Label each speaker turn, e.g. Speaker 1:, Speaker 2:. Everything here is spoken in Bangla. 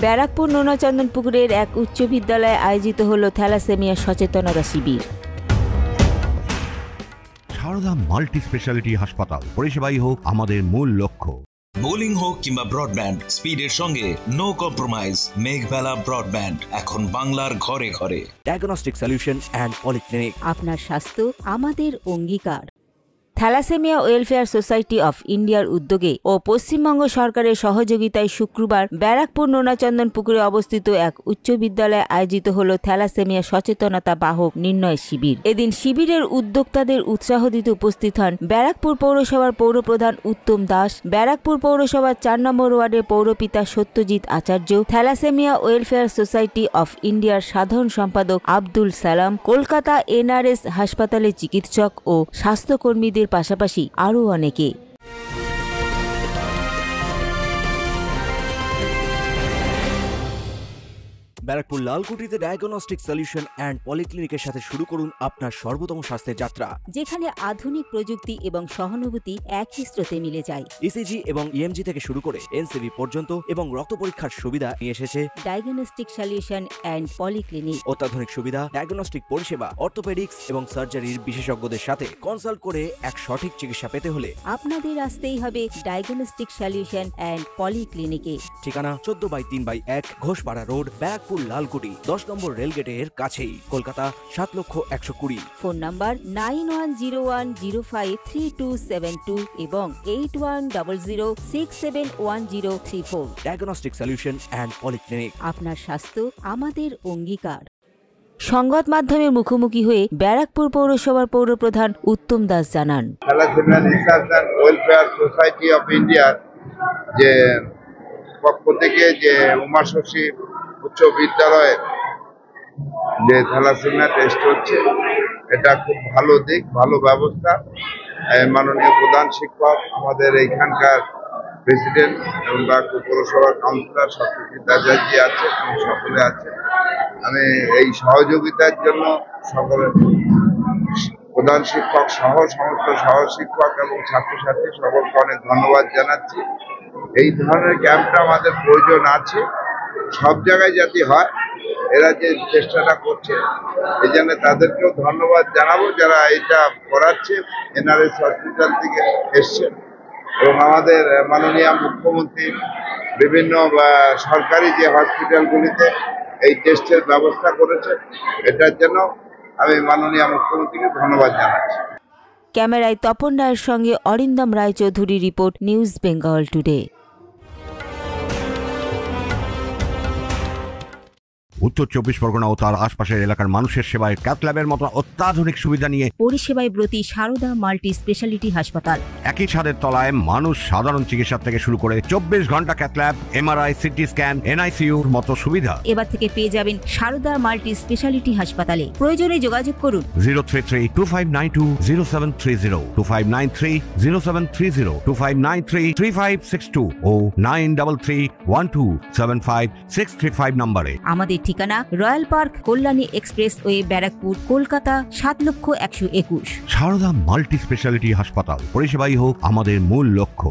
Speaker 1: ব্যারাকপুর নোনাচন্দন পুকুরের এক উচ্চ বিদ্যালয়ে আয়োজিত হল থ্যালাসেমিয়া সচেতনতা শিবির।
Speaker 2: সারদা মাল্টি স্পেশালিটি হাসপাতাল, পরিষেবাই হোক আমাদের মূল লক্ষ্য।
Speaker 3: বোলিং হোক কিংবা ব্রডব্যান্ড, স্পিডের সঙ্গে নো কম্প্রোমাইজ। মেঘবেলা ব্রডব্যান্ড এখন বাংলার ঘরে ঘরে।
Speaker 4: Diagnostic solution and polyclinic.
Speaker 1: আপনার স্বাস্থ্য আমাদের অঙ্গীকার। থ্যালাসেমিয়া ওয়েলফেয়ার সোসাইটি অফ ইন্ডিয়ার উদ্যোগে ও পশ্চিমবঙ্গ সরকারের সহযোগিতায় শুক্রবার ব্যারাকপুর নোনাচন্দন পুকুরে অবস্থিত এক উচ্চ বিদ্যালয়ে আয়োজিত হল থ্যালাসেমিয়া সচেতনতা বাহক নির্ণয় শিবির। এদিন শিবিরের উদ্যোক্তাদের উৎসাহ দিতে উপস্থিত হন ব্যারাকপুর পৌরসভার পৌরপ্রধান উত্তম দাস, ব্যারাকপুর পৌরসভার ৪ নম্বর ওয়ার্ডের পৌরপিতা সত্যজিৎ আচার্য, থ্যালাসেমিয়া ওয়েলফেয়ার সোসাইটি অফ ইন্ডিয়ার সাধারণ সম্পাদক আব্দুল সালাম, কলকাতা NRS হাসপাতালের চিকিৎসক ও স্বাস্থ্যকর্মীদের পাশাপাশি আরও অনেকে।
Speaker 4: ব্যারাকপুর লালকুটিতে ডায়াগনস্টিক সলিউশন অ্যান্ড পলিক্লিনিকের সাথে শুরু করুন আপনার সর্বোত্তম স্বাস্থ্যের যাত্রা,
Speaker 1: যেখানে আধুনিক প্রযুক্তি এবং সহানুভূতি একই স্রোতে মিলে যায়।
Speaker 4: ECG এবং EMG থেকে শুরু করে NCV পর্যন্ত এবং রক্ত পরীক্ষার সুবিধা নিয়ে এসেছে
Speaker 1: ডায়াগনস্টিক সলিউশন অ্যান্ড পলিক্লিনিক।
Speaker 4: অত্যাধুনিক সুবিধা, ডায়াগনস্টিক পরিষেবা, অর্থোপেডিক্স এবং সার্জারির বিশেষজ্ঞদের সাথে কনসাল্ট করে এক সঠিক চিকিৎসা পেতে হলে
Speaker 1: আপনাদের আসতেই হবে ডায়াগনস্টিক সলিউশন অ্যান্ড পলিক্লিনিকে।
Speaker 4: ঠিকানা 14/3/1 ঘোষপাড়া রোড, ব্যারাকপুর লালকুটি, 10 নম্বর রেলগেটের কাছেই, কলকাতা 7,120,000।
Speaker 1: ফোন নাম্বার 9101053272 এবং 8100671034।
Speaker 4: Diagnostic solution and polyclinic.
Speaker 1: আপনার স্বাস্থ্য আমাদের অঙ্গীকার। সংবাদ মাধ্যমের মুখোমুখি হয়ে ব্যারাকপুর পৌরসভার পৌরপ্রধান উত্তম দাস জানান,
Speaker 5: thalassemia research and welfare society of ইন্ডিয়ার যে পক্ষ থেকে যে উমাশশী উচ্চ বিদ্যালয়ে যে থ্যালাসেমিয়া টেস্ট হচ্ছে, এটা খুব ভালো দিক, ভালো ব্যবস্থা। মাননীয় প্রধান শিক্ষক, আমাদের এইখানকার প্রেসিডেন্ট এবং ব্যারাকপুর পৌরসভার কাউন্সিলর সত্যজিৎ আচার্য আছে এবং সকলে আছে। আমি এই সহযোগিতার জন্য সকলের প্রধান শিক্ষক সহ সমস্ত সহশিক্ষক এবং ছাত্রছাত্রী সকলকে অনেক ধন্যবাদ জানাচ্ছি। এই ধরনের ক্যাম্পটা আমাদের প্রয়োজন আছে, সব জায়গায় যাতে হয়। এরা যে চেষ্টাটা করছে, এই জন্য তাদেরকেও ধন্যবাদ জানাবো যারা এটা করাচ্ছে। NRS হসপিটাল থেকে এসছে এবং আমাদের মাননীয় মুখ্যমন্ত্রী বিভিন্ন সরকারি যে হসপিটালগুলিতে এই টেস্টের ব্যবস্থা করেছে, এটার জন্য আমি মাননীয় মুখ্যমন্ত্রীকে ধন্যবাদ জানাচ্ছি।
Speaker 1: ক্যামেরায় তপন রায়ের সঙ্গে Arindam Roychowdhury, report news Bengal today.
Speaker 2: উত্তর 24 পরগনা ও তার আশপাশের এলাকার মানুষের সেবায় ক্যাথ ল্যাবের মতো অত্যাধুনিক সুবিধা নিয়ে
Speaker 1: পরিষেবায় ব্রতী সারদা মাল্টি স্পেশালিটি হাসপাতাল।
Speaker 2: একই ছাদের তলায় মানুষ সাধারণ চিকিৎসা থেকে শুরু করে 24 ঘন্টা cath lab, MRI, CT scan, NICUর মতো সুবিধা
Speaker 1: এবার থেকে পেয়ে যাবেন সারদা মাল্টি স্পেশালিটি হাসপাতালে। প্রয়োজনে যোগাযোগ করুন
Speaker 2: 033-2592-0730, 2593-0730, 2593-3562 ও 9331275635 নম্বরে।
Speaker 1: আমাদের ঠিকানা royal park, Kalyani express way, Barrackpore, Kolkata 7,121,000।
Speaker 2: Sarada multi speciality হাসপাতাল, পরিষেবাই হোক আমাদের মূল লক্ষ্য।